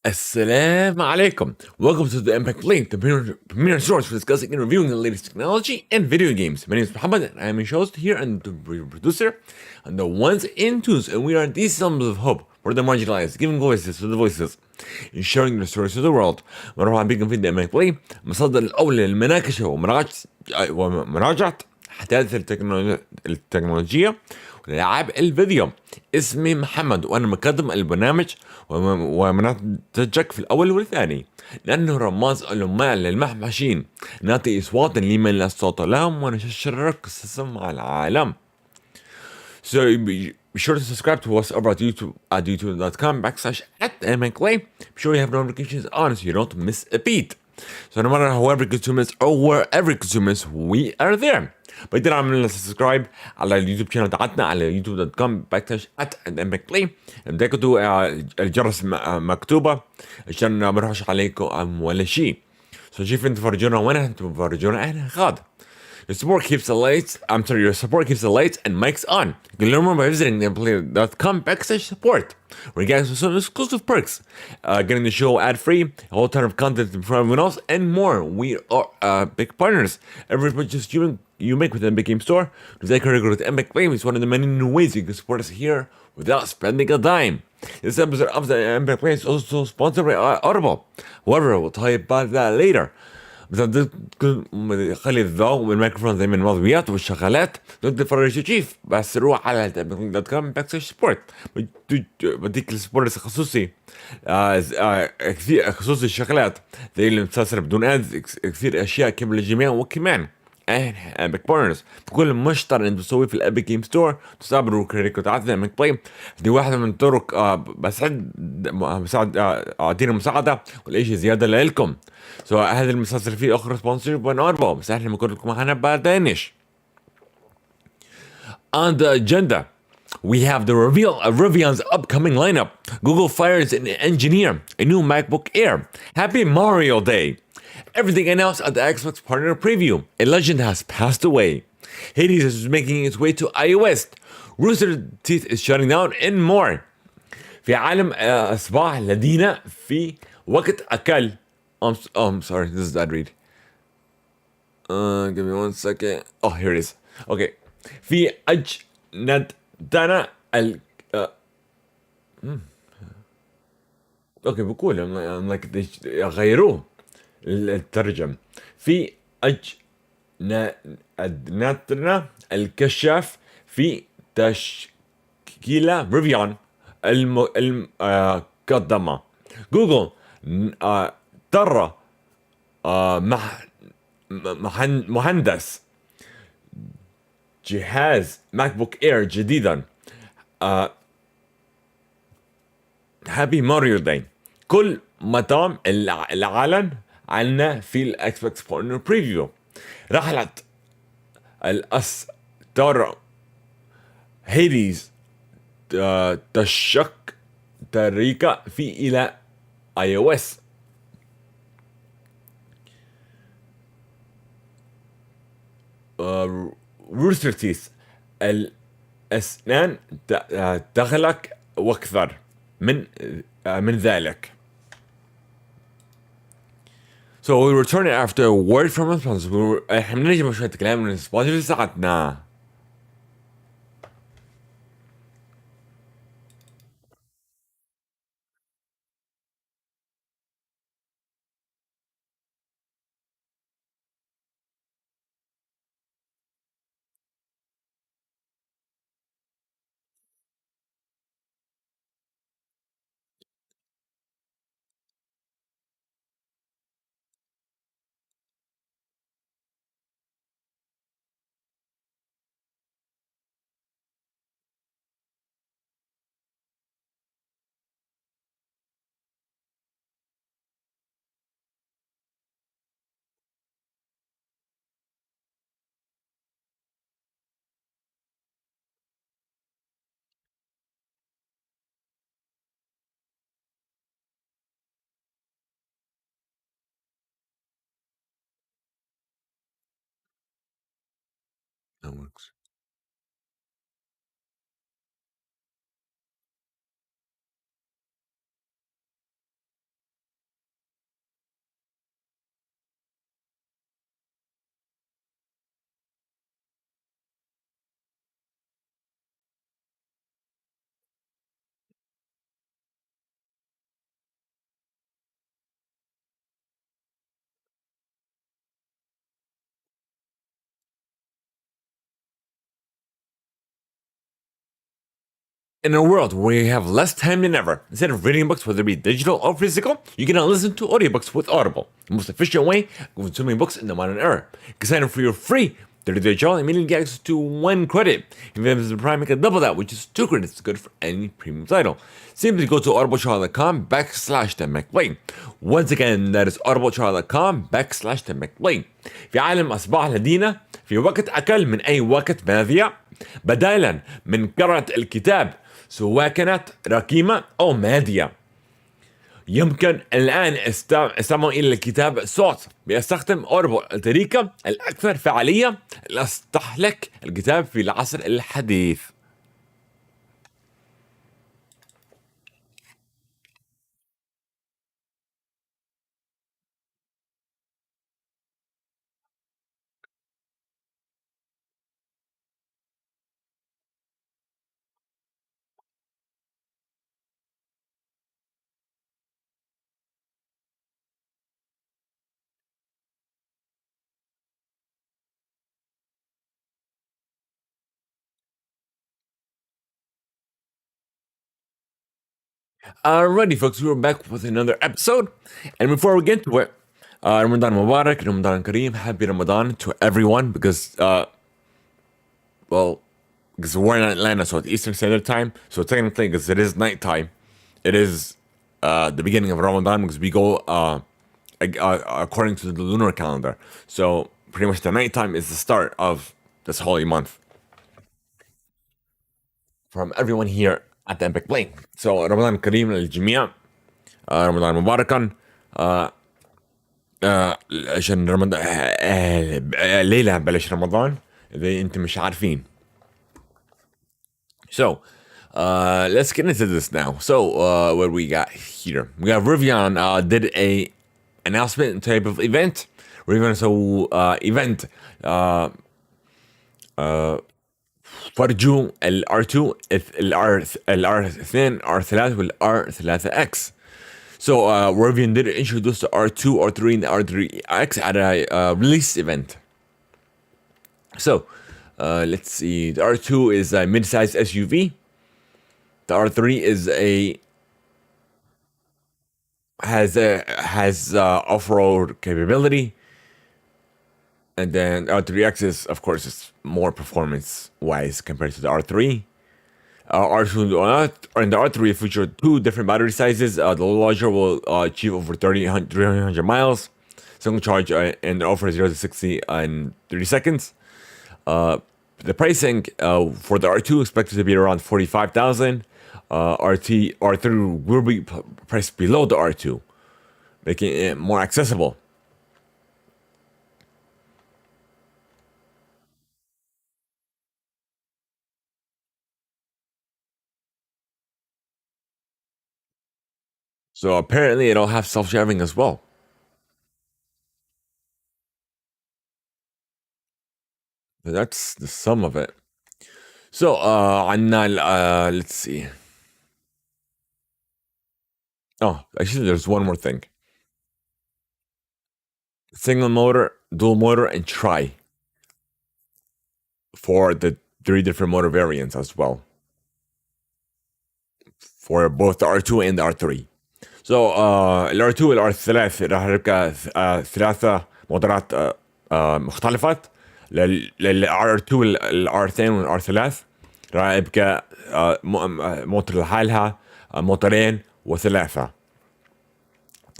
Assalamu alaikum. Welcome to the Theimpactplay, the premier source for discussing and reviewing the latest technology and video games. My name is Muhammad, and I am your host here and the producer and the ones and twos, and we are these symbols of hope for the marginalized, giving voices to the voices, and sharing the stories to the world. مرحبا بكم في Theimpactplay، مصدر الأول للمناقشة ومراجعة حداثة التكنولوجيا والألعاب الفيديو. اسمي محمد وأنا مقدم البرنامج ومنتجك في الأول والثاني، لأنه رماز العمال للمحمشين، نعطي أصوات لمن لا صوت لهم ونشر قصصهم مع العالم. So be sure to subscribe to us over at YouTube at youtube.com/@MacLay. Be sure you have notifications on so you don't miss a beat. So no matter however you consume us or wherever you consume us, we are there. بقدر اعمل سبسكرايب على اليوتيوب شانل بتاعتنا على youtube.com/@MacLay. تاخدوا الجرس مكتوبة عشان ما نروحش عليكم ولا شيء. So شوف انتوا فرجونا وين انتوا فرجونا احنا غاد. Your support keeps the lights. Your support keeps the lights and mics on. You can learn more by visiting theimpactplay.com/support. We're getting some exclusive perks, getting the show ad-free, a whole ton of content from everyone else, and more. We are big partners. Every purchase you make with the Epic Game Store, with Epic Game is one of the many new ways you can support us here without spending a dime. This episode of the Epic Game is also sponsored by Audible. However, we'll tell you about that later. بس خلي الضوء والميكروفون زي من المضويات والشغالات تقدر تفرج كيف، بس روح على .com/support بديك السبورت الخصوصي كثير خصوصي الشغلات زي المسلسل بدون ادز، كثير اشياء كامل للجميع. وكمان احنا ابيك بارتنرز بكل مشترى انت تسوي في الابيك جيم ستور تستقبلوا كريدت عادة Epic Play. دي واحدة من طرق اعطينا مساعدة والاشي زيادة لكم. هذا المسلسل فيه اخر سبونسر بنقربه، بس احنا بنكون لكم معنا بعدينش. On the agenda, we have the reveal of Rivian'S upcoming lineup. Google fires an engineer, a new MacBook Air. Happy Mario Day. Everything announced at the Xbox Partner Preview. A legend has passed away. Hades is making its way to iOS. Rooster Teeth is shutting down and more. في عالم أصباح لدينا في وقت أقل. I'm sorry, this is bad read. Give me 1 second. Oh, here it is. Okay. في أجندنا اوكي بقول I'm like غيروه الترجم. في أجندنا الكشاف في تشكيلة ريفيان المقدمة. جوجل ترى مهندس جهاز ماك بوك اير جديدا. هابي ماريو داي. كل مطام العالم عنا في الاكس بوكس بارتنر بريفيو. رحلة الأسطورة هيديز تشق طريقة في إلى اي او اس. روستر تيث الأسنان تغلق واكثر من ذلك. So we return after a word from our sponsors. احنا بنجي شوية كلام من السبونسرز ساعتنا. That works. In a world where you have less time than ever, instead of reading books, whether it be digital or physical, you can now listen to audiobooks with Audible, the most efficient way of consuming books in the modern era. You can sign up for your free 30-day trial and immediately get access to 1 credit. If you have Prime, you can double that, which is 2 credits, good for any premium title. Simply go to audibletrial.com/TheMacBook. Once again, that is audibletrial.com/TheMacBook. في عالم أصبح لدينا في وقت أقل من أي وقت ماضي، بدالا من قراءة الكتاب سواء كانت رقيمة أو مادية. يمكن الآن استمع إلى الكتاب صوت بيستخدم أوربل الطريقة الأكثر فعالية لأستهلك الكتاب في العصر الحديث. Alrighty, folks, we're back with another episode. And before we get to it, Ramadan Mubarak, Ramadan Kareem, happy Ramadan to everyone because, because we're in Atlanta, so it's Eastern Standard Time. So technically, because it is nighttime, it is the beginning of Ramadan because we go according to the lunar calendar. So pretty much the nighttime is the start of this holy month. From everyone here at the Theimpactplay. So رمضان كريم للجميع. رمضان مباركا. عشان رمضان ليلة بلش رمضان إذا أنتم مش عارفين. So let's get into this now. So what we got here? We got Rivian did a announcement type of event. Rivian event فرجوا ال R2 ال R2 R3 وال R3X. So Rivian did introduce the R2, R3 and the R3X at a release event. So let's see. The R2 is a mid-sized SUV. The R3 is has off-road capability. And then R3X is, of course, it's more performance-wise compared to the R3. R2 and the R3 feature 2 different battery sizes. The larger will achieve over 300 miles. Single charge and offer 0 to 60 in 30 seconds. The pricing for the R2 expected to be around 45,000. R3 will be priced below the R2, making it more accessible. So apparently it'll have self-driving as well. But that's the sum of it. So عندنا let's see. Oh, actually there's one more thing. Single motor, dual motor, and tri for the 3 different motor variants as well. For both the R2 and the R3. So ال R2 وال R3 راح يركب 3 موتورات مختلفات. لل R2 وال R2 وال R3 راح يبقى موتور لحالها، موتورين وثلاثة.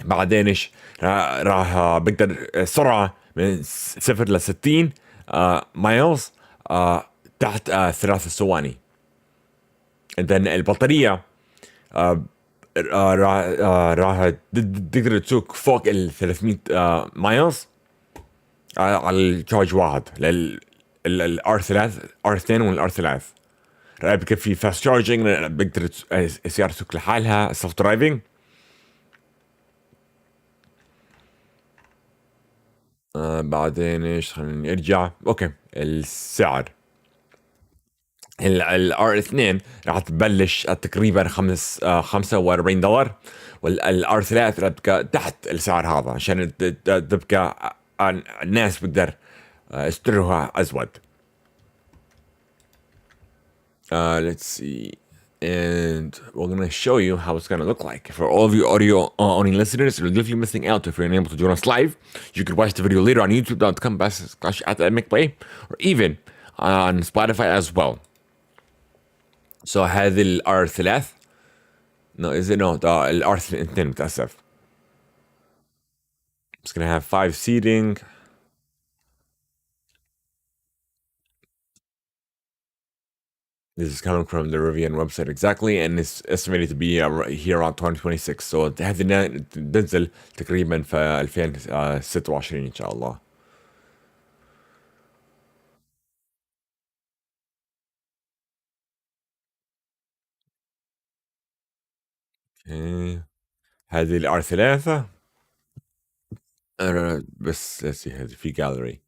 بعدين ايش راح بقدر سرعة من 0 ل 60 مايلز تحت 3 ثواني. and then البطارية راح تقدر تسوق فوق ال 300 مايلز على الشارج واحد لل R3 R2 وال R3. راح يبقى في فاست شارجنج، بقدر السيارة تسوق لحالها سيلف درايفنج. بعدين ايش خلينا نرجع. اوكي السعر ال R2 راح تبلش تقريبا $45، وال R3 راح تبقى تحت السعر هذا عشان تبقى الناس بقدر يشتروها أزود. let's see. and we're gonna show you how it's gonna look like. For all of you audio only listeners, you're definitely missing out if you're unable to join us live. You could watch the video later on youtube.com/@Theimpactplay or even on Spotify as well. So هذه الار 3 no is it no ده الار 2 متأسف. It's gonna have 5 seating. This is coming from the Rivian website exactly, and it's estimated to be here around 2026. So هذه تنزل تقريبا في 2026 إن شاء الله. Okay. هذه الار 3 بس let's see هذه في gallery.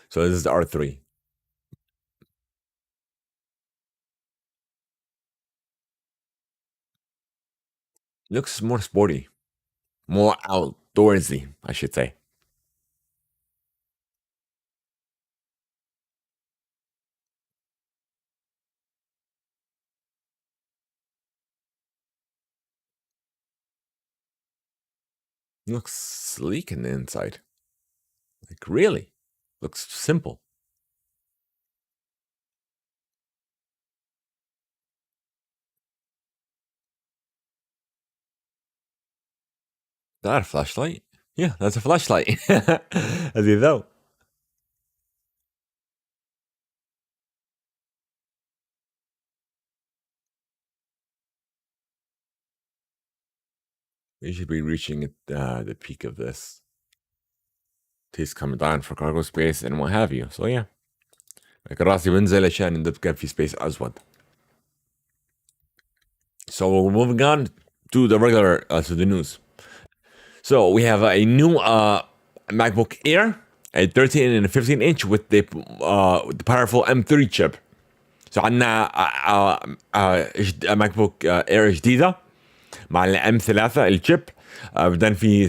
So this is the R3. Looks more sporty, more outdoorsy, I should say. Looks sleek in the inside. Like really, looks simple. Is that a flashlight? Yeah, that's a flashlight. As you know. We should be reaching at the peak of this. He's coming down for cargo space and what have you. So yeah. لكن راسي بنزل عشان نبقى في space أسود. So we're moving on to the regular to the news. So we have a new MacBook Air, a 13 and a 15 inch with the powerful M3 chip. So عندنا MacBook Air جديدة مع ال M3 الشيب. بعدين في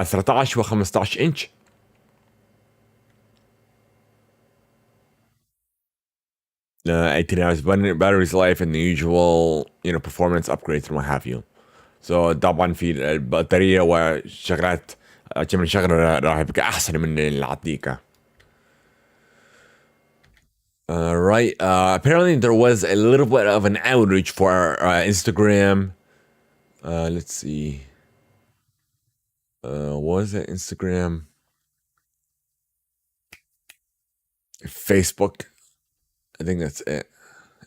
13 و 15 inch. $18 hours battery's life and the usual performance upgrades and what have you. So طبعا في البطارية وشغلات كم شغلة راح يبقى أحسن من العتيقة. Right. Apparently there was a little bit of an outage for Instagram. Let's see. What was it? Instagram? Facebook. I think that's it.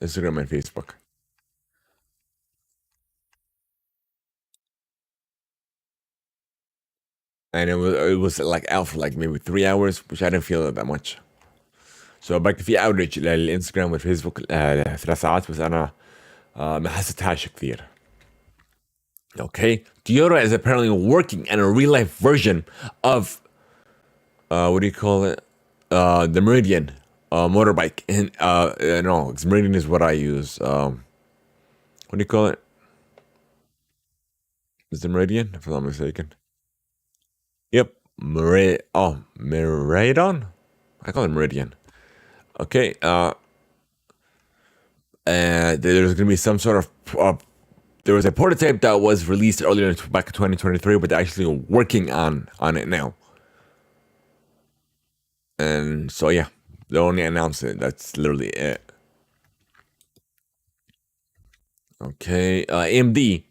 Instagram and Facebook. And it was like out for like maybe 3 hours, which I didn't feel it that much. So back في outage للانستغرام والفيسبوك 3 ساعات بس انا ما حسيتهاش كثير. Okay, Toyota is apparently working on a real life version of what do you call it? The Meridian motorbike. And no, Meridian is what I use. What do you call it? Is the Meridian, if I'm not mistaken? Yep, Meridian? I call it Meridian. Okay, there's gonna be some sort of there was a prototype that was released earlier back in 2023, but they're actually working on it now. And so yeah, they only announced it. That's literally it. Okay, AMD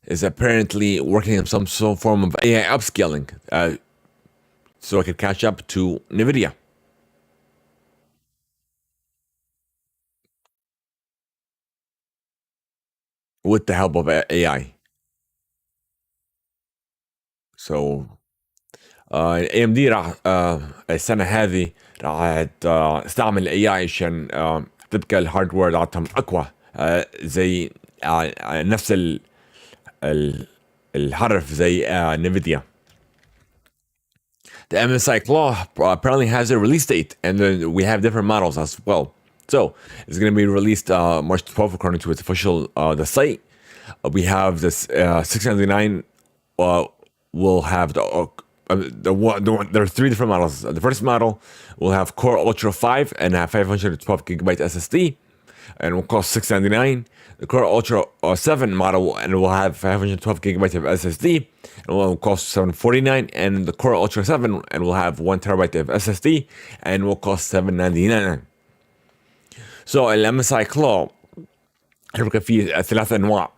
is apparently working on some form of AI upscaling, so it could catch up to NVIDIA. With the help of AI. So AMD راح السنة هذه راح تستعمل AI عشان تبقى الهاردوير تاعتهم أقوى زي نفس الحرف زي NVIDIA. The MSI Claw apparently has a release date, and then we have different models as well. So it's going to be released March 12th according to its official the site. We have this 699 will have there are 3 different models. The first model will have Core Ultra 5 and have 512 gigabyte SSD. and will cost $699. The Core Ultra 7 model and it will have 512 gigabytes of SSD and will cost $749. And the Core Ultra 7 and will have 1 terabyte of SSD and will cost $799. So ال MSI Claw هيبقى فيه 3 أنواع.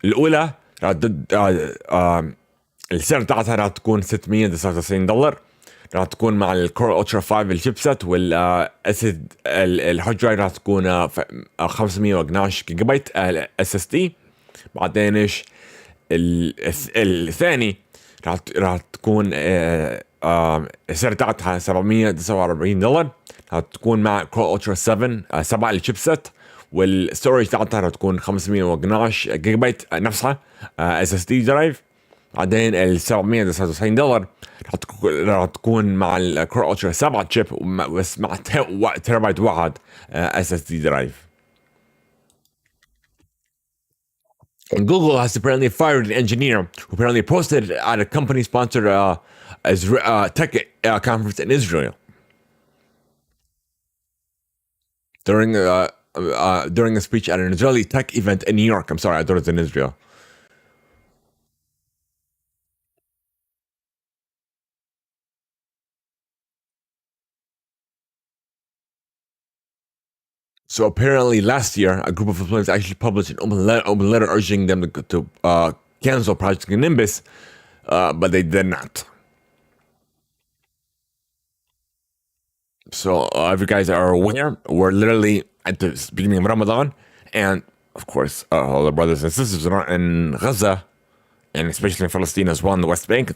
الأولى السعر بتاعتها راح تكون $699. راح تكون مع الكور الترا 5 الشيبسيت والاسد الحجة راح تكون 512 جيجا بايت اس اس دي. بعدين ايش الثاني راح تكون السعر بتاعتها $749. راح تكون مع كور الترا 7 الشيبسيت والستورج بتاعتها راح تكون 512 جيجا بايت نفسها اس اس دي درايف. بعدين ال $799 راح تكون مع الكور الترا 7 تشيب بس مع تيرابايت واحد اس اس دي درايف. And Google has apparently fired an engineer who apparently posted at a company-sponsored tech conference in Israel during a speech at an Israeli tech event in New York. I'm sorry, I thought it was in Israel. So apparently last year, a group of employees actually published an open letter urging them to cancel Project Nimbus, but they did not. So if you guys are aware, we're literally at the beginning of Ramadan, and of course, all the brothers and sisters in Gaza, and especially in Palestine as well, in the West Bank,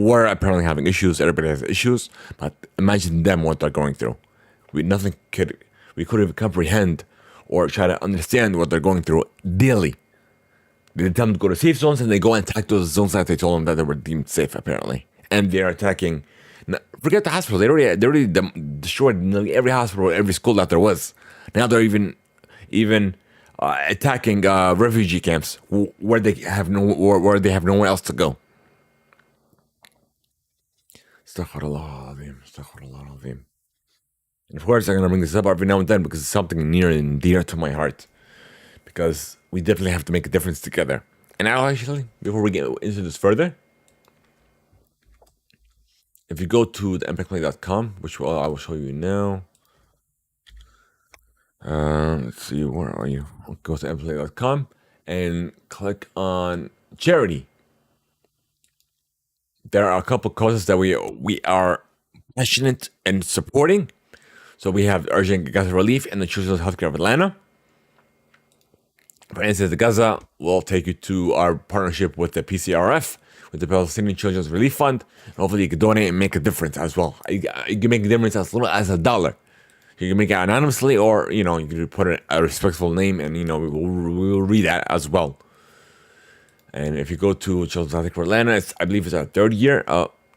we're apparently having issues. Everybody has issues, but imagine them what they're going through. We couldn't even comprehend or try to understand what they're going through daily. They tell them to go to safe zones and they go and attack those zones that they told them that they were deemed safe apparently. And they're attacking, forget the hospital, they already destroyed nearly every hospital, every school that there was. Now they're even attacking refugee camps where they have nowhere else to go. Astaghfirullah al-Azim, Astaghfirullah al-Azim. And of course, I'm going to bring this up every now and then because it's something near and dear to my heart. Because we definitely have to make a difference together. And now, actually, before we get into this further, if you go to the Theimpactplay.com, which I will show you now. Let's see, where are you? Go to Theimpactplay.com and click on charity. There are a couple causes that we are passionate and supporting. So we have urgent Gaza relief and the Children's Healthcare of Atlanta. For instance, the Gaza will take you to our partnership with the PCRF, with the Palestinian Children's Relief Fund. And hopefully you can donate and make a difference as well. You can make a difference as little as $1. You can make it anonymously or, you can put a respectful name and, we will read that as well. And if you go to Children's Healthcare of Atlanta, I believe it's our third year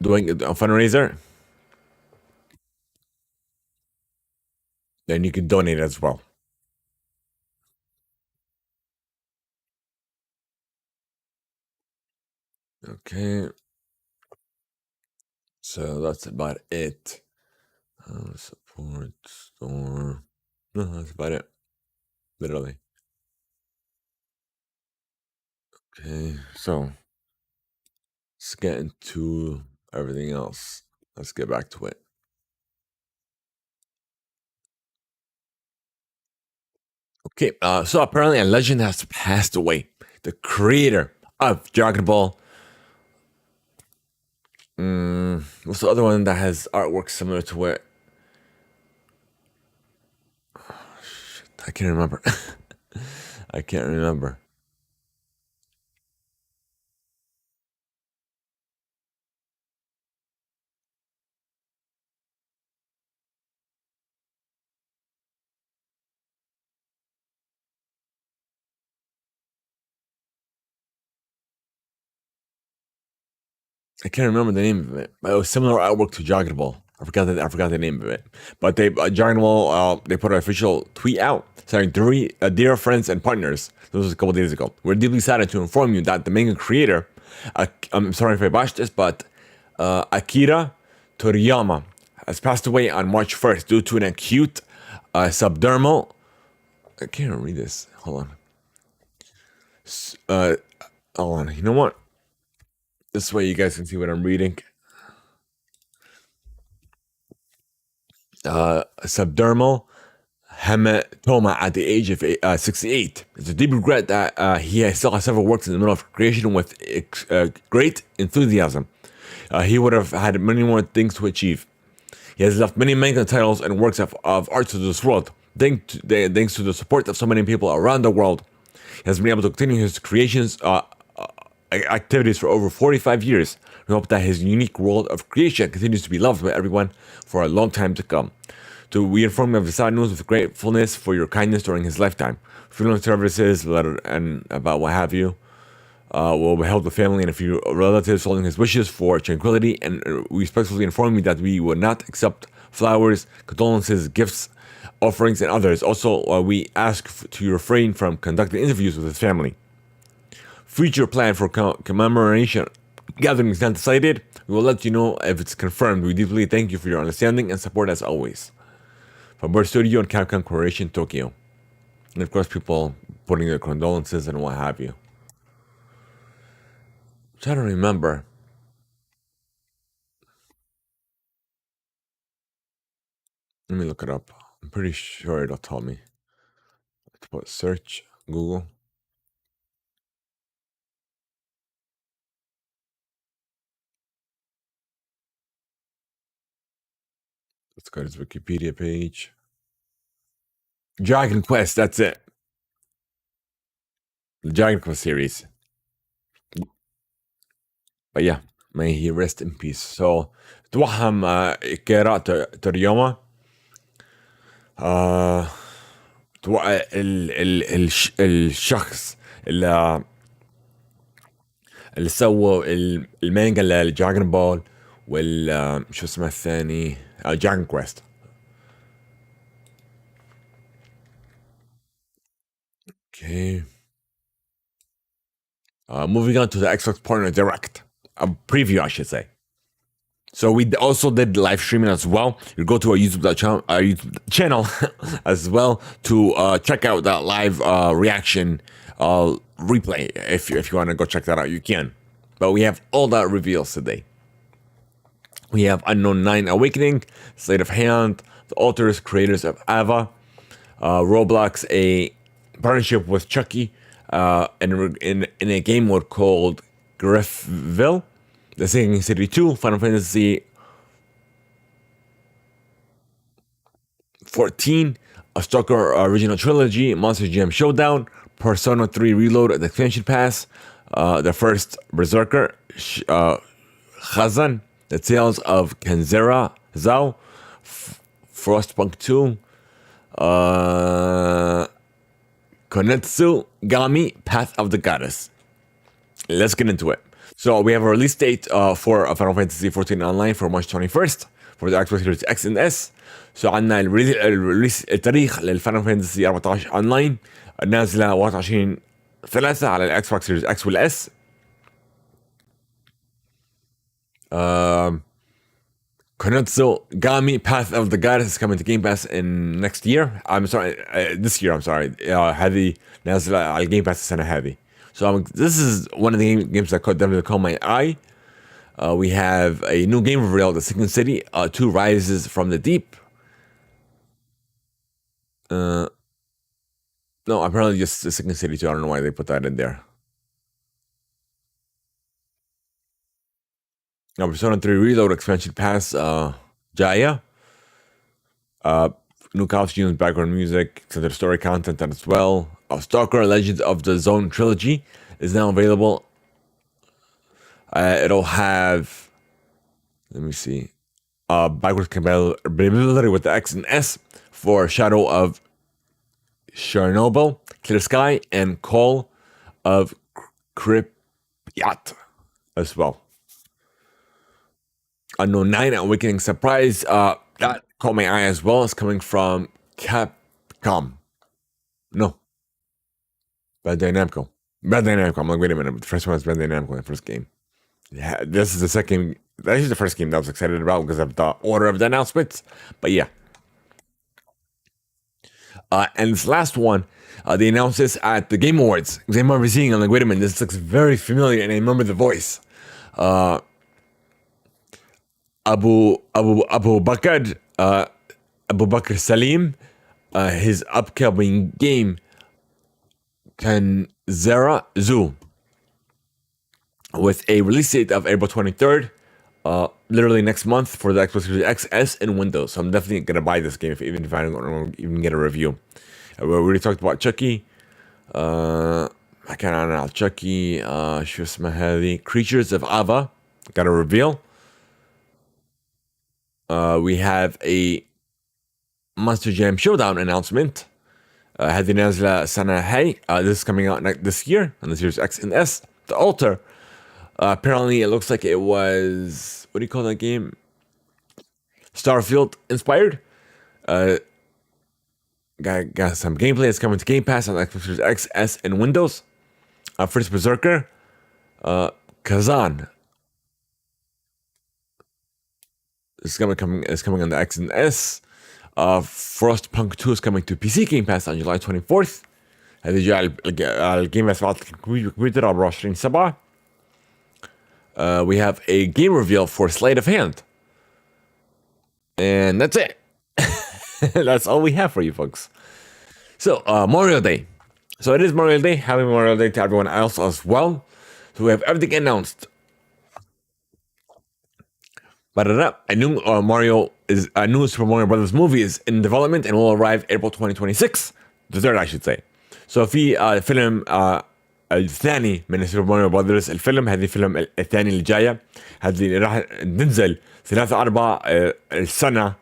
doing a fundraiser. Then you can donate as well. Okay. So that's about it. Support store. No, that's about it. Literally. Okay, so let's get into everything else. Let's get back to it. Okay, so apparently a legend has passed away. The creator of Dragon Ball. What's the other one that has artwork similar to it? Oh, shit, I can't remember. I can't remember. I can't remember the name of it, but it was similar artwork to Dragon Ball. I forgot the name of it. But they Dragon Ball they put an official tweet out saying, "Dear friends and partners, this was a couple days ago. We're deeply saddened to inform you that the manga creator, I'm sorry if I botched this, but Akira Toriyama has passed away on March 1st due to an acute Subdermal. I can't read this. Hold on. Uh, Hold on. You know what? This way you guys can see what I'm reading. Subdermal hematoma at the age of 68. It's a deep regret that he still has several works in the middle of creation with great enthusiasm. He would have had many more things to achieve. He has left many manga titles and works of art to this world. Thanks to the support of so many people around the world, he has been able to continue his creations activities for over 45 years. We hope that his unique world of creation continues to be loved by everyone for a long time to come. We inform you of the sad news with gratefulness for your kindness during his lifetime. Funeral services, letter, and about what have you, will help the family and a few relatives following his wishes for tranquility, and we respectfully inform you that we will not accept flowers, condolences, gifts, offerings, and others. Also, we ask to refrain from conducting interviews with his family. Future plan for commemoration gatherings not decided. We will let you know if it's confirmed. We deeply thank you for your understanding and support as always. From Bird Studio and Capcom Corporation, Tokyo. And of course, people putting their condolences and what have you. I'm trying to remember. Let me look it up. I'm pretty sure it'll tell me. Let's put search, Google. Let's go to his Wikipedia page. Dragon Quest, that's it. The Dragon Quest series. But yeah, may he rest in peace. So, توهم إكيرا تورياما الشخص اللي سوى المانجا للدراجون بول شو اسمه الثاني دراجون كويست. Okay. Moving on to the Xbox Partner Direct. A preview, I should say. So we also did live streaming as well. You go to our YouTube channel as well to check out that live reaction replay. If you want to go check that out, you can. But we have all that reveals today. We have Unknown 9 Awakening, Sleight of Hand, the authors, creators of Ava, Roblox, a partnership with Chucky, in a game mode called Griffville, The Singing City 2, Final Fantasy 14, a Stalker original trilogy, Monster Jam Showdown, Persona 3 Reload, the expansion pass, the first Berserker, Khazan, The Tales of Kenzera Zao, Frostpunk 2, Konetsu Gami, Path of the Goddess. Let's get into it. So we have a release date for Final Fantasy 14 Online for March 21st for the Xbox Series X and S. So عندنا الريليس التاريخ للفاينل فانتسي 14 اونلاين نازله 21/3 على الاكس بوكس سيريز اكس والاس. Konetsu Gami Path of the Goddess is coming to Game Pass in next year. I'm sorry, this year. I'm sorry. هذه نازله على الجيم باس السنه هذه. So this is one of the games that definitely caught my eye. We have a new game reveal, The Second City 2 Rises from the Deep. No, apparently just The Second City 2. I don't know why they put that in there. Now, Persona 3 Reload expansion pass, Jaya. New costumes, background music, extended story content as well. Stalker Legends of the Zone trilogy is now available. It'll have, let me see, backwards compatibility with the X and S for Shadow of Chernobyl, Clear Sky, and Call of Pripyat as well. Unknown 9 Awakening Surprise, that caught my eye as well. It's coming from Capcom. No. Bandai Namco. I'm like, wait a minute. The first one was Bandai Namco, the first game. Yeah, this is the second. That is the first game that I was excited about because of the order of the announcements. But yeah. And this last one, they announced this at the Game Awards. Because I remember seeing it, I'm like, wait a minute, this looks very familiar, and I remember the voice. Abu Bakr, Abu Bakr Salim, his upcoming game, Kanzera Zoo, with a release date of April 23rd, literally next month for the Xbox Series X, S, and Windows. So I'm definitely going to buy this game, even if I don't even get a review. We already talked about Chucky. I can't know Chucky. شو اسمها هذه? Creatures of Ava. Got a reveal. We have a Monster Jam Showdown announcement. هذه نازلة السنة هاي. This is coming out this year on the Series X and S. The Altar. Apparently, it looks like it was, what do you call that game? Starfield inspired. Got some gameplay. It's coming to Game Pass on Xbox Series X, S, and Windows. First Berserker. Kazan. It's coming on the X and S. Frostpunk 2 is coming to PC Game Pass on July 24th. هذه جاء الجيم باس على الكمبيوتر 24/7. We have a game reveal for Sleight of Hand. And that's it. That's all we have for you folks. So, Memorial Day. So it is Memorial Day. Happy Memorial Day to everyone else as well. So we have everything announced. But a new a new Super Mario Brothers movie is in development and will arrive April 2026. The third, I should say. So في فيلم الثاني من سوبر ماريو براذرز. الفيلم هذه الفيلم الثاني اللي جايه، هذه راح تنزل 3/4 السنه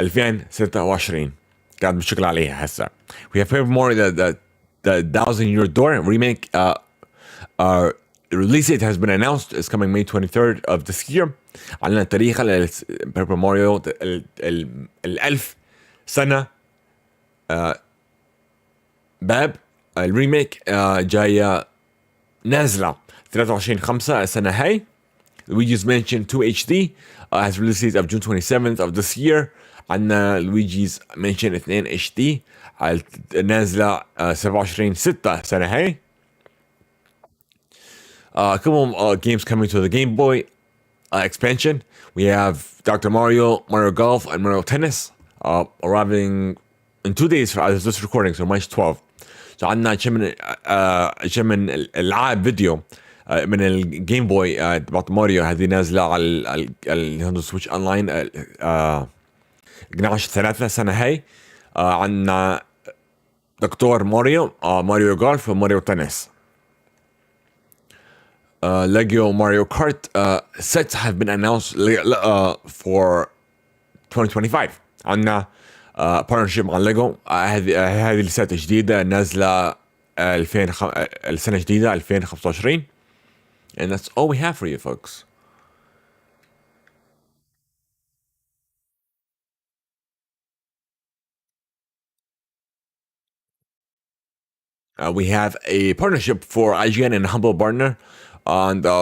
2026. قاعد بشتغل عليها هسه. We have Paper Mario the Thousand Year Door remake. Release date has been announced. It's coming May 23rd of this year. على تاريخ Paper Mario الألف سنة باب الريميك جاية نازلة 23/5 السنة هاي. Luigi's Mansion 2 HD has release date of June 27th of this year. عندنا Luigi's Mansion 2 HD نازلة 27/6 السنة هاي. A couple games coming to the Game Boy expansion. We have Dr. Mario, Mario Golf, and Mario Tennis arriving in 2 days as this recording, so March 12th. So عندنا شيء من العاب فيديو من الجيم بوي تبعت ماريو. هذه نازله على النينتندو سويتش اونلاين 12/3 السنه هاي. عندنا دكتور ماريو، ماريو جولف، وماريو تنس. Lego Mario Kart sets have been announced for 2025. عندنا partnership مع ليجو. هذه السات جديدة نازلة السنة الجديدة 2025. And that's all we have for you folks. We have a partnership for IGN and Humble Partner on the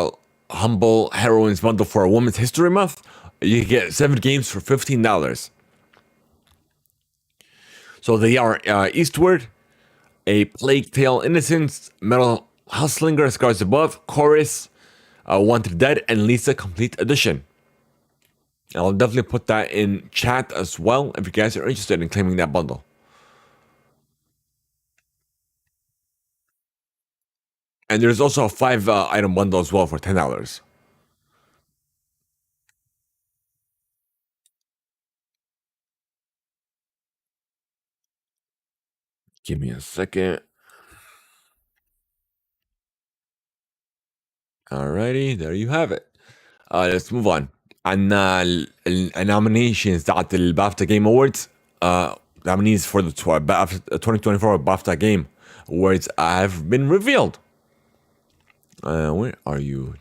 Humble Heroines Bundle for Women's History Month. You get 7 games for $15. So they are Eastward, A Plague Tale Innocence, Metal Hustlinger, Scars Above, Chorus, Wanted Dead, and Lisa Complete Edition. I'll definitely put that in chat as well if you guys are interested in claiming that bundle. And there's also a 5 item bundle as well for $10. Give me a second. Alrighty, there you have it. Let's move on. عندنا النوminations تاعت البافتا Game Awards. Nominees for the 2024 BAFTA Game Awards have been revealed. Where are you?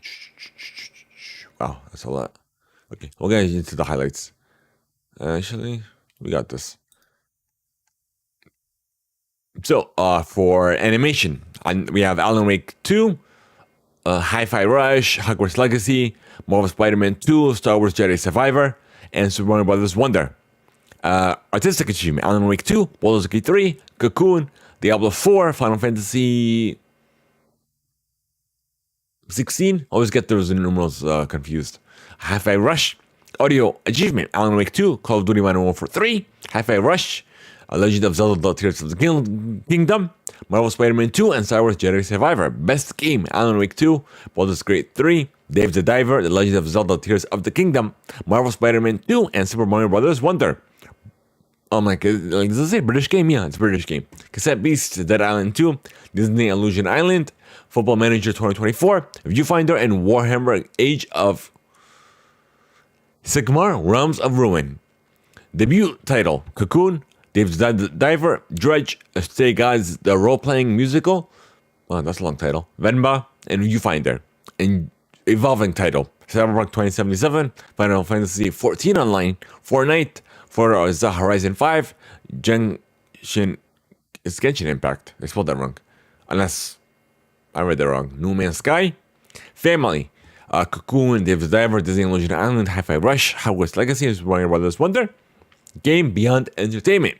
Wow, that's a lot. Okay, we'll get into the highlights. Actually, we got this. So, for animation, we have Alan Wake 2, Hi-Fi Rush, Hogwarts Legacy, Marvel Spider-Man 2, Star Wars Jedi Survivor, and Super Mario Bros. Wonder. Artistic achievement: Alan Wake 2, Baldur's Gate 3, Cocoon, Diablo 4, Final Fantasy 16. Always get those numerals confused. Hi-Fi Rush, Audio Achievement: Alan Wake 2, Call of Duty Modern Warfare 3, Hi-Fi Rush, Legend of Zelda: Tears of the Kingdom, Marvel Spider-Man 2, and Star Wars Jedi Survivor. Best game: Alan Wake 2, Baldur's Gate 3, Dave the Diver, The Legend of Zelda: Tears of the Kingdom, Marvel Spider-Man 2, and Super Mario Bros. Wonder. Oh my god, like, does it say British game? Yeah, it's a British game. Cassette Beast, Dead Island 2, Disney Illusion Island, Football Manager 2024, Viewfinder, and Warhammer Age of Sigmar, Realms of Ruin. Debut title: Cocoon, Dave the Diver, Dredge, Stay Guys, the role-playing musical. Oh, that's a long title. Venba, and Viewfinder. And evolving title: Cyberpunk 2077, Final Fantasy 14 Online, Fortnite, Forza Horizon 5, Genshin Impact. I spelled that wrong. Unless I read that wrong. No Man's Sky, Family, Cocoon, Dave the Diver, Disney Illusion Island, Hi-Fi Rush, Hogwarts Legacy, Super Mario Bros. Wonder, Game Beyond Entertainment,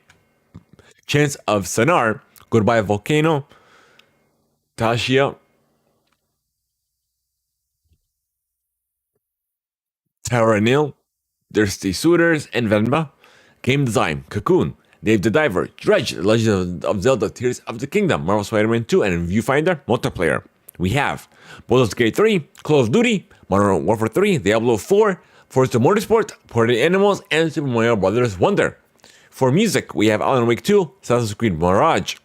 Chance of Sonar, Goodbye Volcano, Tasha, Terranil, Thirsty Suitors, and Venba. Game Design: Cocoon, Dave the Diver, Dredge, The Legend of Zelda: Tears of the Kingdom, Marvel Spider-Man 2, and Viewfinder. Multiplayer: we have Baldur's Gate 3, Call of Duty, Modern Warfare 3, Diablo 4, Forza Motorsport, Party Animals, and Super Mario Bros. Wonder. For music, we have Alan Wake 2, Assassin's Creed Mirage,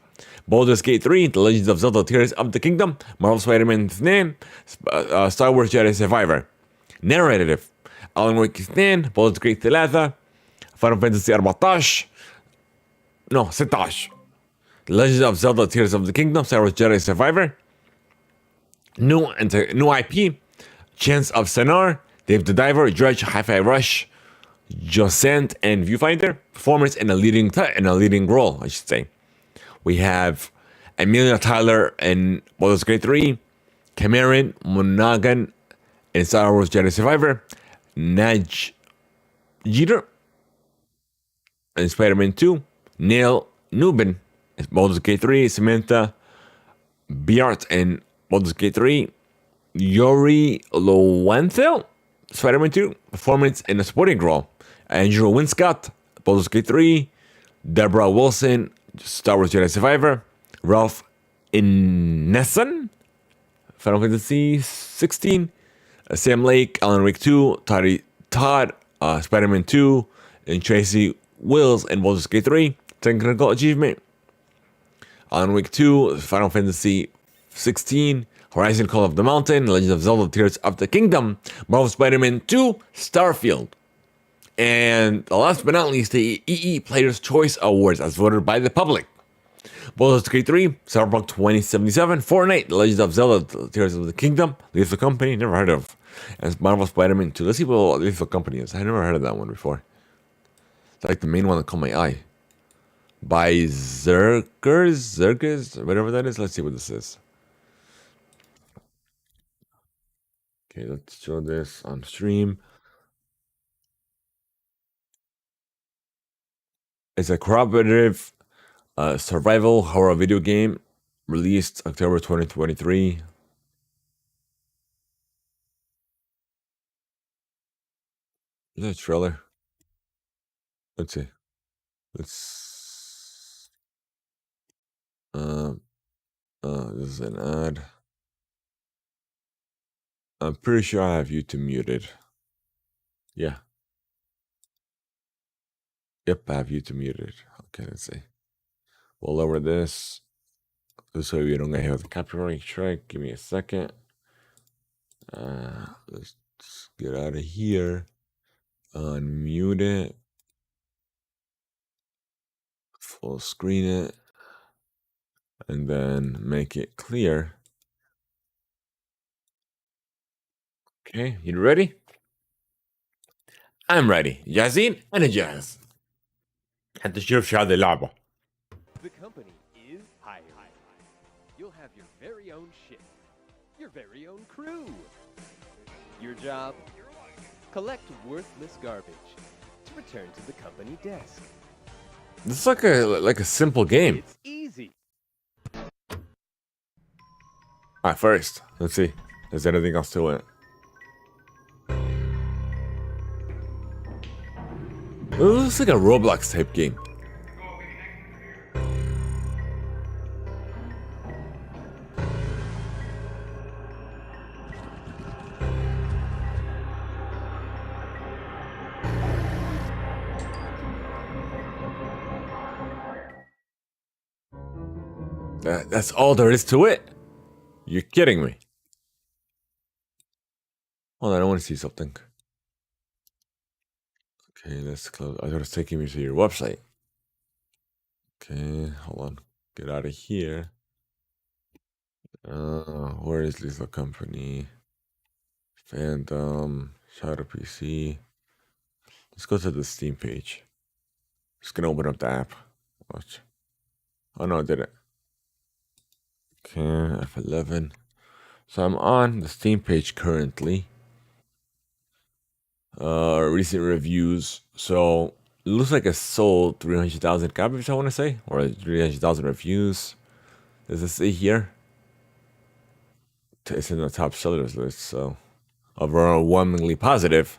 Baldur's Gate 3, The Legend of Zelda: Tears of the Kingdom, Marvel Spider-Man 2, Star Wars Jedi Survivor. Narrative: Alan Wake 2, Baldur's Gate 3, Final Fantasy 16, The Legend of Zelda: Tears of the Kingdom, Star Wars Jedi Survivor. New IP: Chance of Sonar, Dave the Diver, Dredge, Hi-Fi Rush, Josant, and Viewfinder. Performance in a leading role, I should say. We have Amelia Tyler in Baldur's Gate 3, Cameron Monaghan in Star Wars Jedi Survivor, Naj Jeter in Spider-Man 2, Neil Newbin in Baldur's Gate 3, Samantha Biart in Baldur's Gate 3, Yuri Lowenthal, Spider-Man 2, performance in a supporting role. Andrew Winscott, Baldur's Gate 3, Deborah Wilson, Star Wars Jedi Survivor, Ralph Ineson, Final Fantasy 16, Sam Lake, Alan Wake 2, Todd, Spider-Man 2, and Tracy Wills in Baldur's Gate 3. Technical achievement: Alan Wake 2, Final Fantasy 16, Horizon Call of the Mountain, Legend of Zelda: Tears of the Kingdom, Marvel Spider-Man 2, Starfield. And last but not least, the EE Players' Choice Awards as voted by the public. Baldur's Gate 3, Cyberpunk 2077, Fortnite, The Legend of Zelda: Tears of the Kingdom, Lethal Company, never heard of. And Marvel Spider-Man 2. Let's see what Lethal Company is. I never heard of that one before. It's like the main one that caught my eye. By Zerkers, whatever that is. Let's see what this is. Okay, let's show this on stream. It's a cooperative survival horror video game released October 2023. Is that a trailer? Let's see. Let's. This is an ad. I'm pretty sure I have YouTube muted. Yeah. Yep, I have YouTube muted. Okay, let's see. We'll lower this so we don't get hit with a copyright strike. Give me a second. Let's get out of here. Unmute it. Full screen it. And then make it clear. Okay, you ready? I'm ready. جاهزين؟ أنا جاهز. حتى تشوف شو هذه اللعبة. The company is hired. You'll have your very own ship, your very own crew. Your job? Collect worthless garbage, let's return to the company desk. This is like a simple game. It's easy. Alright, first, let's see. Is there anything else to it? It looks like a Roblox type game. That's all there is to it? You're kidding me. Hold on, I want to see something. Okay, let's close. I thought it's taking me to your website. Okay, hold on. Get out of here. Where is Lethal Company? Phantom, Shadow PC. Let's go to the Steam page. Just gonna open up the app. Watch. Oh no, I did it. Okay, F11. So I'm on the Steam page currently. Recent reviews. So it looks like it sold 300,000 copies, I want to say, or 300,000 reviews. Does it say here? It's in the top sellers list, so overwhelmingly positive.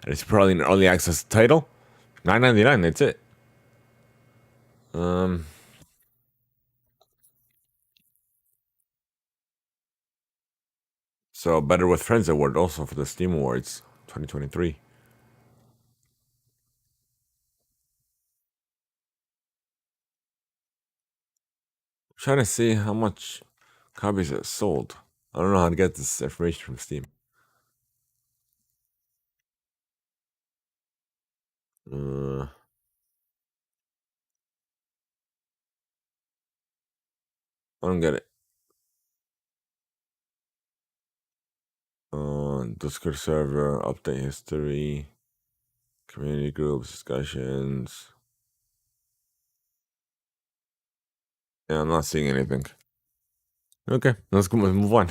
And it's probably an early access title. $9.99. That's it. So Better with Friends award also for the Steam Awards 2023. I'm trying to see how much copies it sold. I don't know how to get this information from Steam. I don't get it. Discord server, update history, community groups, discussions. Yeah, I'm not seeing anything. Okay, let's go move on.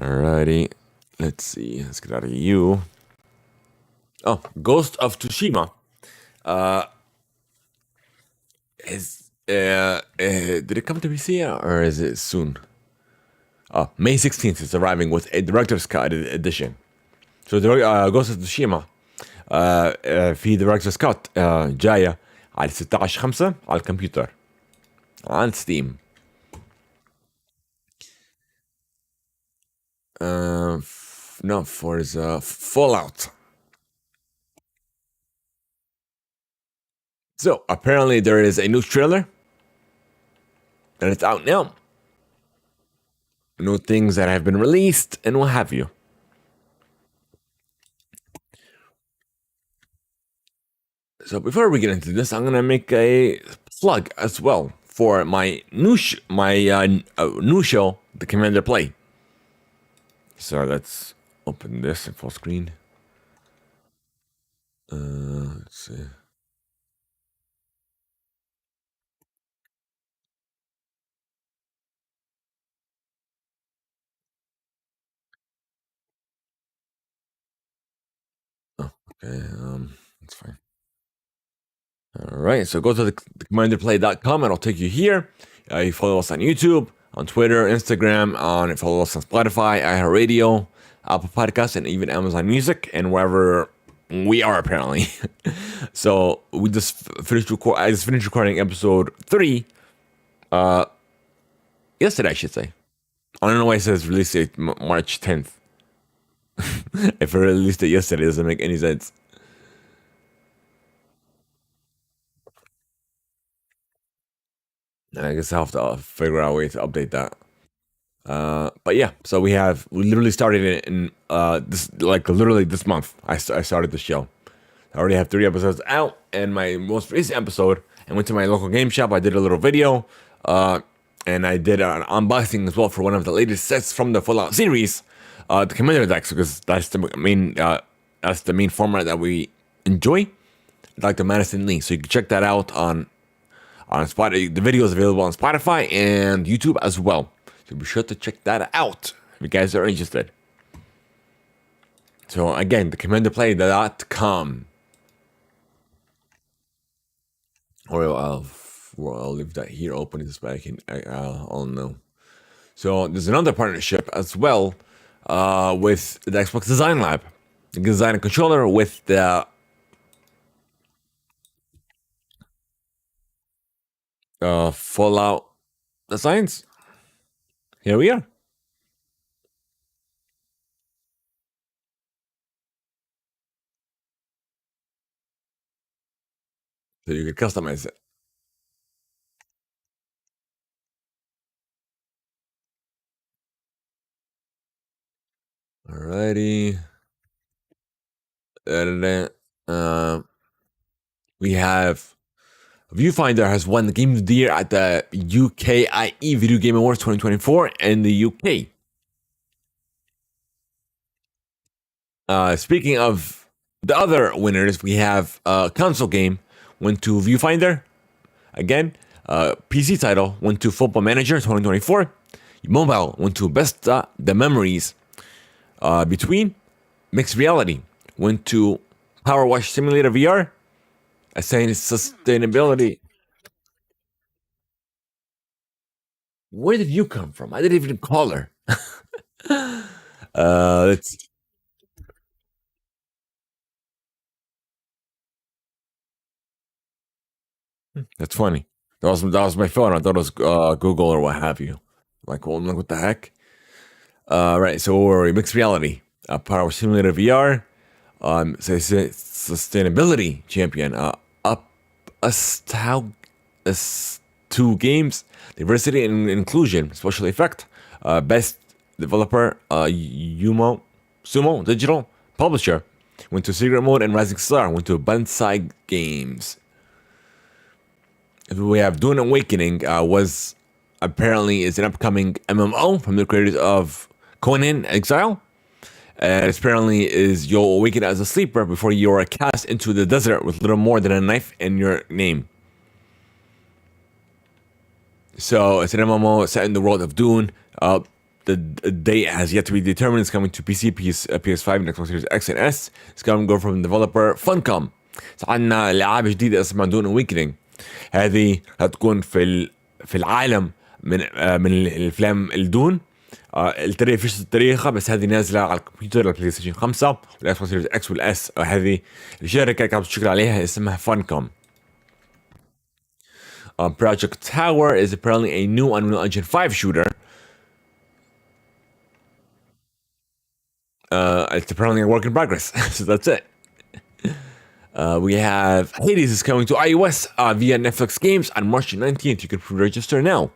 Alrighty, let's see. Let's get out of you. Oh, Ghost of Tsushima. Did it come to PC or is it soon? May 16th is arriving with a director's cut edition. So Ghost of Tsushima في director's cut جاية على 16/5 على الكمبيوتر على ستيم. No, for his Fallout. So apparently there is a new trailer, and it's out now. New things that have been released, and what have you. So before we get into this, I'm gonna make a plug as well for my new new show, The Commander Play. So let's open this in full screen. Let's see. Oh, okay. That's fine. All right. So go to the commanderplay.com and I'll take you here. You follow us on YouTube, on Twitter, Instagram, follow us on Spotify, iHeartRadio, Apple Podcasts, and even Amazon Music, and wherever we are apparently. So we just finished I just finished recording episode 3 yesterday, I should say. I don't know why it says release date March 10th. If I released it yesterday, it doesn't make any sense. I guess I'll have to figure out a way to update that. But yeah, so we literally started it in this, like literally this month. I started the show. I already have 3 episodes out, and my most recent episode, I went to my local game shop. I did a little video, and I did an unboxing as well for one of the latest sets from the Fallout series, the Commander decks, because that's the main format that we enjoy, like the Madison Lee. So you can check that out on Spotify. The video is available on Spotify and YouTube as well. So be sure to check that out if you guys are interested. So again, thecommanderplay.com. Or I'll leave that here open so I can I'll know. So there's another partnership as well with the Xbox Design Lab. You can design a controller with the Fallout designs. Here we are. So you can customize it. Alrighty. Uh, we have Viewfinder has won the Game of the Year at the UKIE Video Game Awards 2024 in the UK. Speaking of the other winners, we have console game went to Viewfinder. Again, PC title went to Football Manager 2024. Mobile went to Best The Memories. Between Mixed Reality went to Power Wash Simulator VR. Saying sustainability. Where did you come from? I didn't even call her. Let's. That's funny. That was my phone. I thought it was Google or what have you. Like, well, what the heck? Right. So we're Mixed Reality, Power Simulator VR, sustainability champion, up us how us 2 games, diversity and inclusion, special effect, best developer, Sumo Digital publisher, went to Secret Mode and Rising Star, went to Banzai Games. We have Dune Awakening, was apparently is an upcoming MMO from the creators of Conan Exile. It apparently is you'll awaken as a sleeper before you are cast into the desert with little more than a knife in your name. So it's an MMO set in the world of Dune. The date has yet to be determined. It's coming to PC, PS5, and Xbox Series X and S. It's going to go from developer Funcom. عندنا لعبة جديدة اسمها دون Awakening. هذه هتكون في العالم من الافلام الدون. التاريخ فيش تاريخها بس هذه نازله على الكمبيوتر البلاي ستيشن 5 والاكس سيريز اكس والاس. هذه الشركه كانت بتشتغل عليها اسمها فانكوم. Project Tower is apparently a new Unreal Engine 5 shooter. It's apparently a work in progress. So that's it. We have Hades is coming to iOS via Netflix Games on March 19th. You can pre-register now.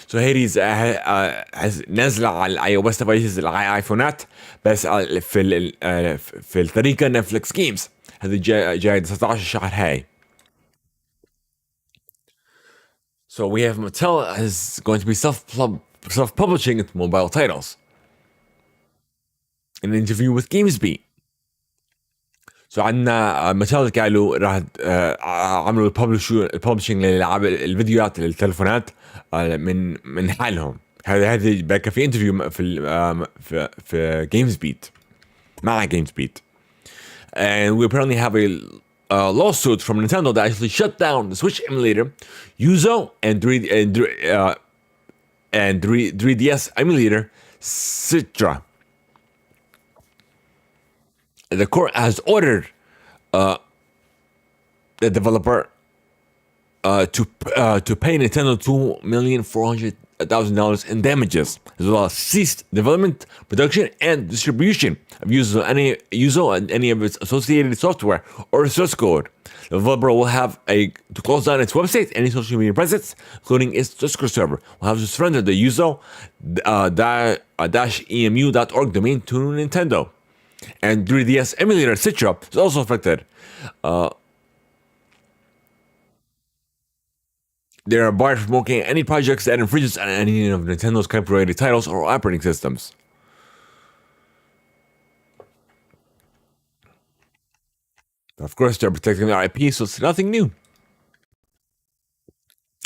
So Hades has نازلة على الاي او اس ديفايسز الايفونات بس في الطريقة نتفليكس جيمز. هذه جاي 19 الشهر هاي. So we have Mattel is going to be self-publishing its mobile titles. In an interview with GamesBeat. So عندنا ماتيل قالوا راح عملوا الببلشنج للالعاب الفيديوهات للتليفونات من حالهم. هذه بقى في انترفيو في جيمز بيت مع جيمز بيت. And we apparently have a lawsuit from Nintendo that actually shut down the Switch emulator, Yuzo, and 3DS emulator, Citra. The court has ordered the developer to pay Nintendo $2,400,000 in damages, as well as ceased development, production, and distribution of Yuzo and any of its associated software or source code. The developer will have to close down its website, any social media presence, including its Discord server. Will have to surrender the Yuzo-emu.org domain to Nintendo. And 3DS emulator Citra is also affected. They are barred from working on any projects that infringes on any of Nintendo's copyrighted titles or operating systems. Of course, they're protecting their IP, so it's nothing new.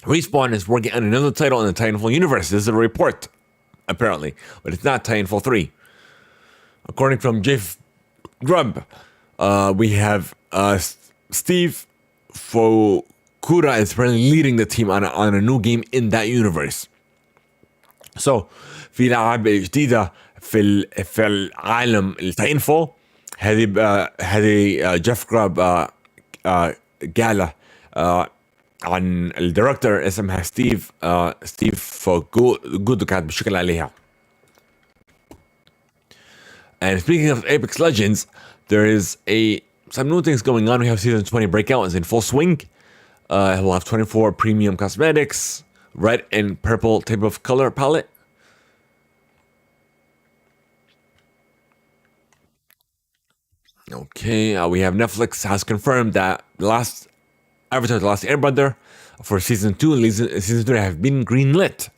Respawn is working on another title in the Titanfall universe. This is a report, apparently, but it's not Titanfall 3. According from Jeff Grubb, we have Steve Kura is apparently leading the team on a new game in that universe. So في لعبة جديدة في العالم التاينفول. هذه جيف جراب قاله عن الدايركتور اسمها ستيف جود كانت بشكل عليها. And speaking of Apex Legends, there is some new things going on. We have Season 20 Breakout is in full swing. We'll have 24 premium cosmetics, red and purple type of color palette. Okay, we have Netflix has confirmed that Avatar: The Last Airbender for Season 2 and Season 3 have been greenlit.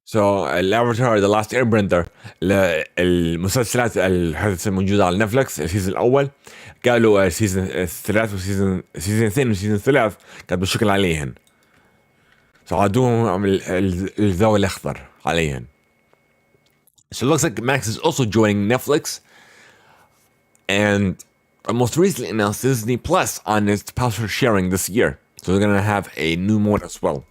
So الافاتار ذا لاست اير بندر المسلسلات اللي موجوده على نتفلكس السيزون الاول قالوا سيزون 3 وسيزون 2 وسيزون 3 كانت بالشكل عليهن. صعدوهم الذوي الاخضر عليهن. So it looks like Max is also joining Netflix, and most recently announced Disney Plus on its password sharing this year. So they're gonna have a new mode as well.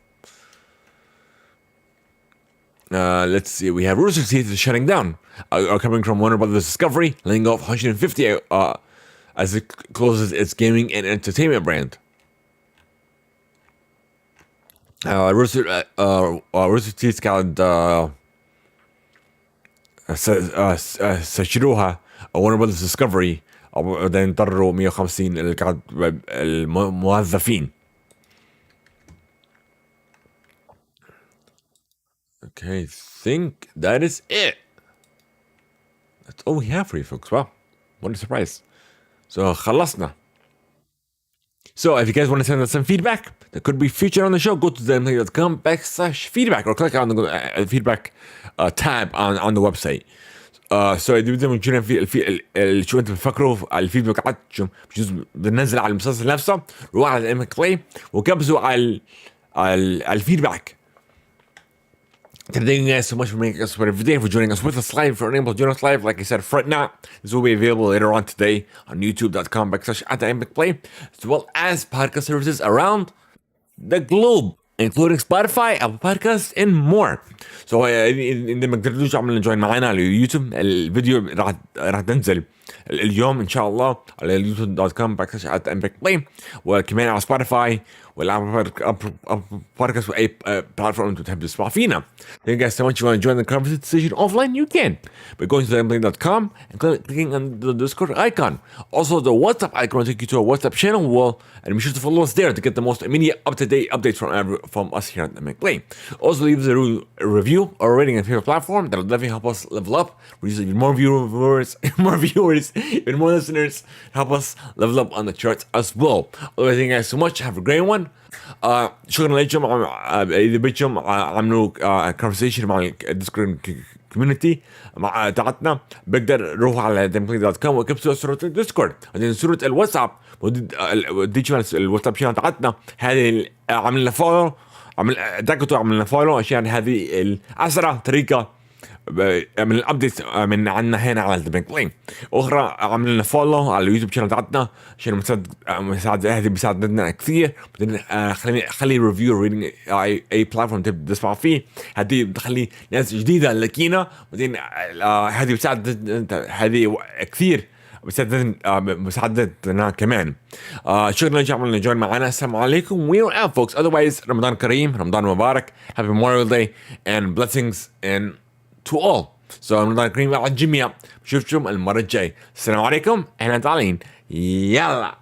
Let's see. We have Rooster Teeth is shutting down. Are coming from Warner Brothers Discovery, laying off 150 as it closes its gaming and entertainment brand. Rooster Teeth قاعد سجلوها Warner Brothers Discovery بعدين ضرروا 150 الموظفين. Okay, I think that is it. That's all we have for you folks. Wow, what a surprise. So خلصنا. So if you guys want to send us some feedback that could be featured on the show, go to theimpactplay.com/feedback or click on the feedback tab on the website. So إذا بدكم تجونا في شو أنتم بتفكروا على الفيدباك عندكم بجوز بننزل على المسلسل نفسه روحوا على MacBook Air وكبسوا على الفيدباك. Thank you guys so much for making us every day, for joining us with us live. If you're unable to join us live, like I said, fret not. This will be available later on today on youtube.com/@Theimpactplay, as well as podcast services around the globe, including Spotify, Apple Podcasts, and more. So إذا ما قدرتوش تعملوا join معنا على يوتيوب الفيديو راح تنزل اليوم إن شاء الله على youtube.com/@Theimpactplay وكمان على سبوتيفاي والأبل بودكاست وأي بلاتفورم أنتم تحبوا تسمعوا فينا. Thank you guys so much. If you want to join the conversation offline, you can by going to theimpactplay.com and clicking on the Discord icon. Also, the WhatsApp icon will take you to our WhatsApp channel. And be sure to follow us there to get the most immediate up-to-date updates from us here at the MacBook. Also, leave us a review or a rating on your favorite platform. That'll definitely help us level up. Reach even more viewers, even more listeners. Help us level up on the charts as well. Otherwise, thank you guys so much. Have a great one. شكرا لكم إذا بدكم عملوا conversation مع الديسكورد community مع تاعتنا بقدر روحوا على theimpactplay.com وكبسوا صورة الديسكورد بعدين صورة الواتساب وديتش الواتساب شانل تاعتنا هذه عملنا فولو عملنا فولو عشان هذه الأسرع طريقة من الابديت من عنا هنا على theimpactplay. اخرى عملنا فولو على اليوتيوب شانل تاعتنا عشان مساعد هذه بيساعدنا كثير. بعدين خلي ريفيو ريدنج اي بلاتفورم تبدا تسمع فيه هذه بتخلي ناس جديده لكينا. بعدين هذه بتساعد هذه كثير مساعدتنا كمان. شكرا لكم عملنا جوين معنا. السلام عليكم. We are out folks. Otherwise رمضان كريم رمضان مبارك. Happy Memorial Day and blessings and to all. So رمضان كريم على الجميع. بشوفكم المرة الجاي. السلام عليكم. احنا طالعين يلا.